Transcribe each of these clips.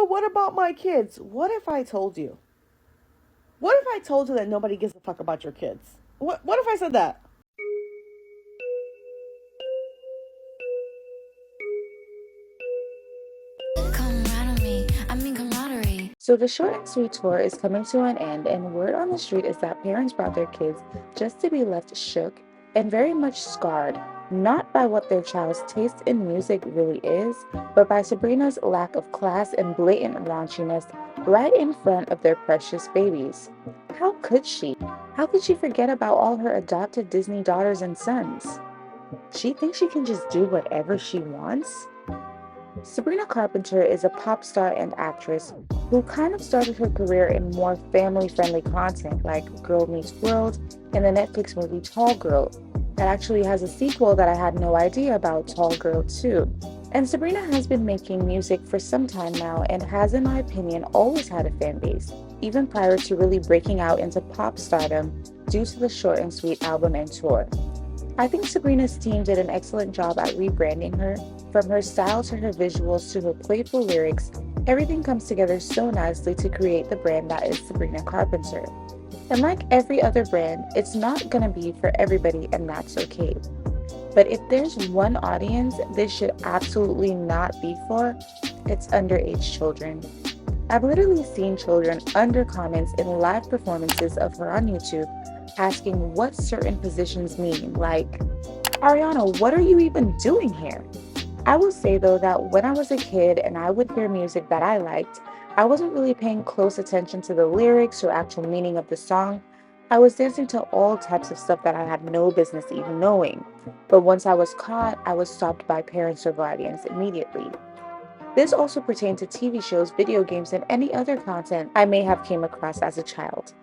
But what about my kids? What if I told you? What if I told you that nobody gives a fuck about your kids? What if I said that? So the short and sweet tour is coming to an end, and word on the street is that parents brought their kids just to be left shook and very much scarred, not by what their child's taste in music really is, but by Sabrina's lack of class and blatant raunchiness right in front of their precious babies. How could she? How could she forget about all her adopted Disney daughters and sons? She thinks she can just do whatever she wants? Sabrina Carpenter is a pop star and actress who kind of started her career in more family-friendly content like Girl Meets World and the Netflix movie Tall Girl that actually has a sequel that I had no idea about, Tall Girl 2. And Sabrina has been making music for some time now and has, in my opinion, always had a fan base, even prior to really breaking out into pop stardom due to the Short and Sweet album and tour. I think Sabrina's team did an excellent job at rebranding her. From her style to her visuals to her playful lyrics, everything comes together so nicely to create the brand that is Sabrina Carpenter. And like every other brand, it's not gonna be for everybody, and that's okay. But if there's one audience this should absolutely not be for, it's underage children. I've literally seen children under comments in live performances of her on YouTube asking what certain positions mean, like, Ariana, what are you even doing here? I will say though that when I was a kid and I would hear music that I liked, I wasn't really paying close attention to the lyrics or actual meaning of the song. I was dancing to all types of stuff that I had no business even knowing. But once I was caught, I was stopped by parents or guardians immediately. This also pertained to TV shows, video games, and any other content I may have came across as a child.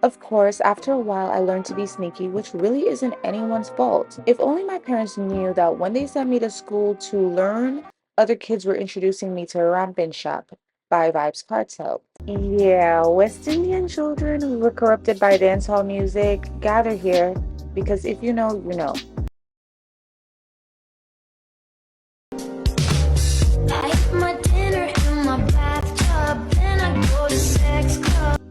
Of course, after a while, I learned to be sneaky, which really isn't anyone's fault. If only my parents knew that when they sent me to school to learn, other kids were introducing me to Rampin' Shop by Vibes Cartel. Yeah, West Indian children who were corrupted by dancehall music, gather here, because if you know, you know.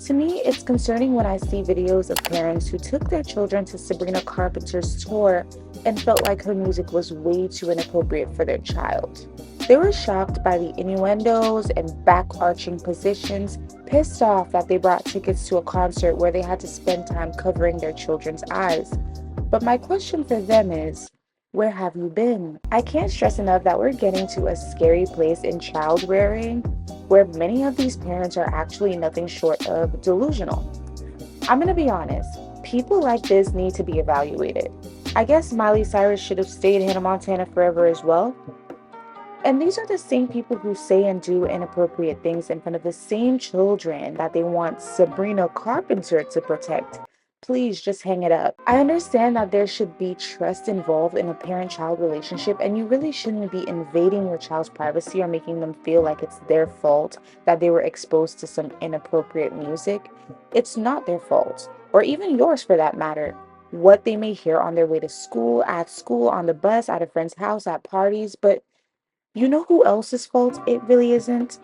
To me, it's concerning when I see videos of parents who took their children to Sabrina Carpenter's tour and felt like her music was way too inappropriate for their child. They were shocked by the innuendos and back-arching positions, pissed off that they brought tickets to a concert where they had to spend time covering their children's eyes. But my question for them is, where have you been? I can't stress enough that we're getting to a scary place in child rearing where many of these parents are actually nothing short of delusional. I'm gonna be honest, people like this need to be evaluated. I guess Miley Cyrus should have stayed Hannah Montana forever as well. And these are the same people who say and do inappropriate things in front of the same children that they want Sabrina Carpenter to protect. Please just hang it up. I understand that there should be trust involved in a parent-child relationship, and you really shouldn't be invading your child's privacy or making them feel like it's their fault that they were exposed to some inappropriate music. It's not their fault, or even yours for that matter. What they may hear on their way to school, at school, on the bus, at a friend's house, at parties, but you know who else's fault it really isn't?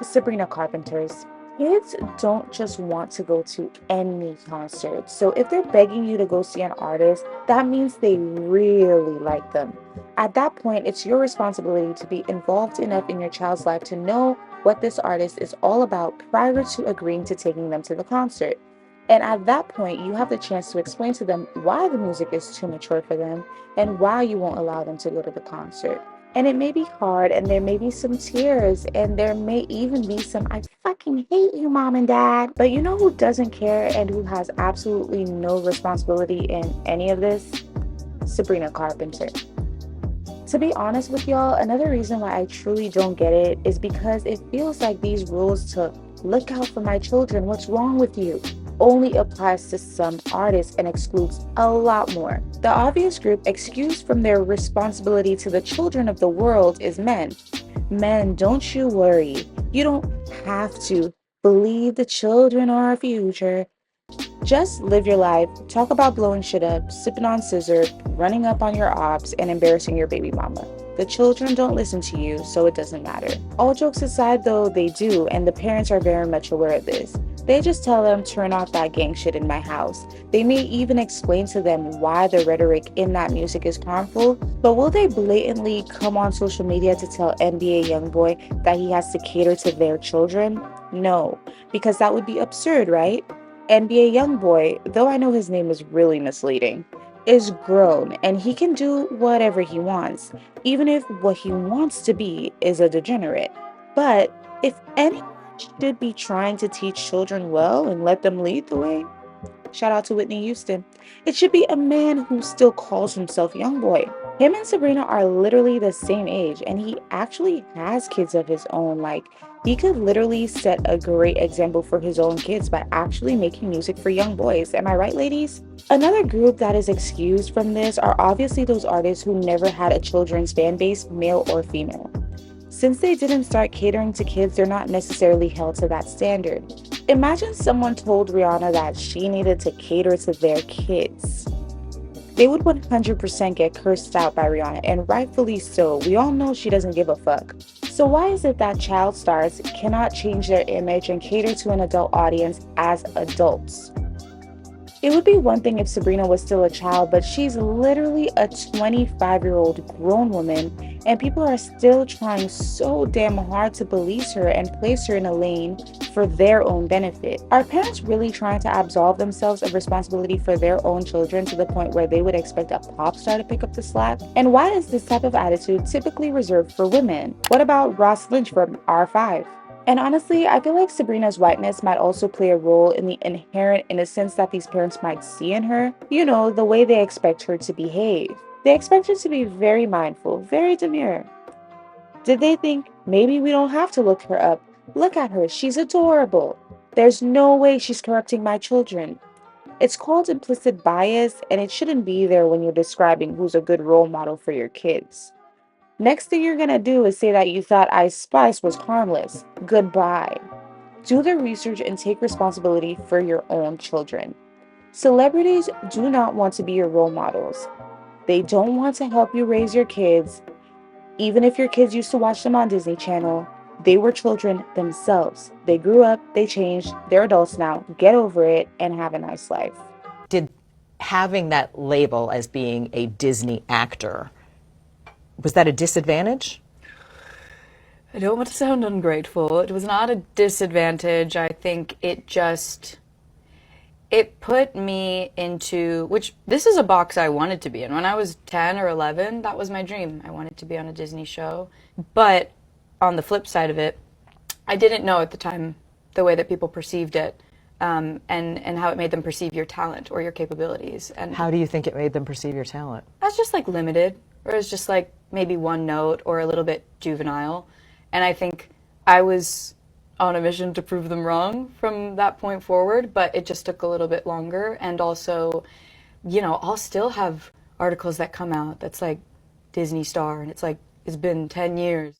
Sabrina Carpenter's. Kids don't just want to go to any concert. So if they're begging you to go see an artist, that means they really like them. At that point, it's your responsibility to be involved enough in your child's life to know what this artist is all about prior to agreeing to taking them to the concert. And at that point, you have the chance to explain to them why the music is too mature for them and why you won't allow them to go to the concert. And it may be hard, and there may be some tears, and there may even be some I fucking hate you, mom and dad. But you know who doesn't care and who has absolutely no responsibility in any of this? Sabrina Carpenter. To be honest with y'all, another reason why I truly don't get it is because it feels like these rules to look out for my children, what's wrong with you, only applies to some artists and excludes a lot more. The obvious group excused from their responsibility to the children of the world is men. Men, don't you worry. You don't have to believe the children are our future. Just live your life, talk about blowing shit up, sipping on scissor, running up on your ops, and embarrassing your baby mama. The children don't listen to you, so it doesn't matter. All jokes aside though, they do, and the parents are very much aware of this. They just tell them, turn off that gang shit in my house. They may even explain to them why the rhetoric in that music is harmful, but will they blatantly come on social media to tell NBA YoungBoy that he has to cater to their children? No, because that would be absurd, right? NBA YoungBoy, though I know his name is really misleading, is grown and he can do whatever he wants, even if what he wants to be is a degenerate. But if anyone should be trying to teach children well and let them lead the way, shout out to Whitney Houston, it should be a man who still calls himself young boy. Him and Sabrina are literally the same age, and he actually has kids of his own. Like, he could literally set a great example for his own kids by actually making music for young boys. Am I right, ladies? Another group that is excused from this are obviously those artists who never had a children's fan base, male or female. Since they didn't start catering to kids, they're not necessarily held to that standard. Imagine someone told Rihanna that she needed to cater to their kids. They would 100% get cursed out by Rihanna, and rightfully so. We all know she doesn't give a fuck. So why is it that child stars cannot change their image and cater to an adult audience as adults? It would be one thing if Sabrina was still a child, but she's literally a 25-year-old grown woman, and people are still trying so damn hard to police her and place her in a lane for their own benefit. Are parents really trying to absolve themselves of responsibility for their own children to the point where they would expect a pop star to pick up the slack? And why is this type of attitude typically reserved for women? What about Ross Lynch from R5? And honestly, I feel like Sabrina's whiteness might also play a role in the inherent innocence that these parents might see in her. You know, the way they expect her to behave. They expect her to be very mindful, very demure. Did they think, maybe we don't have to look her up? Look at her, she's adorable. There's no way she's corrupting my children. It's called implicit bias, and it shouldn't be there when you're describing who's a good role model for your kids. Next thing you're gonna do is say that you thought Ice Spice was harmless. Goodbye. Do the research and take responsibility for your own children. Celebrities do not want to be your role models. They don't want to help you raise your kids. Even if your kids used to watch them on Disney Channel, they were children themselves. They grew up, they changed, they're adults now. Get over it and have a nice life. Did having that label as being a Disney actor, was that a disadvantage? I don't want to sound ungrateful. It was not a disadvantage. I think it put me into, which this is a box I wanted to be in. When I was 10 or 11, that was my dream. I wanted to be on a Disney show. But on the flip side of it, I didn't know at the time the way that people perceived it, and how it made them perceive your talent or your capabilities. And How do you think it made them perceive your talent? I was just like limited, or it was just like maybe one note or a little bit juvenile. And I think I was on a mission to prove them wrong from that point forward, but it just took a little bit longer. And also, you know, I'll still have articles that come out that's like Disney star, and it's like, it's been 10 years.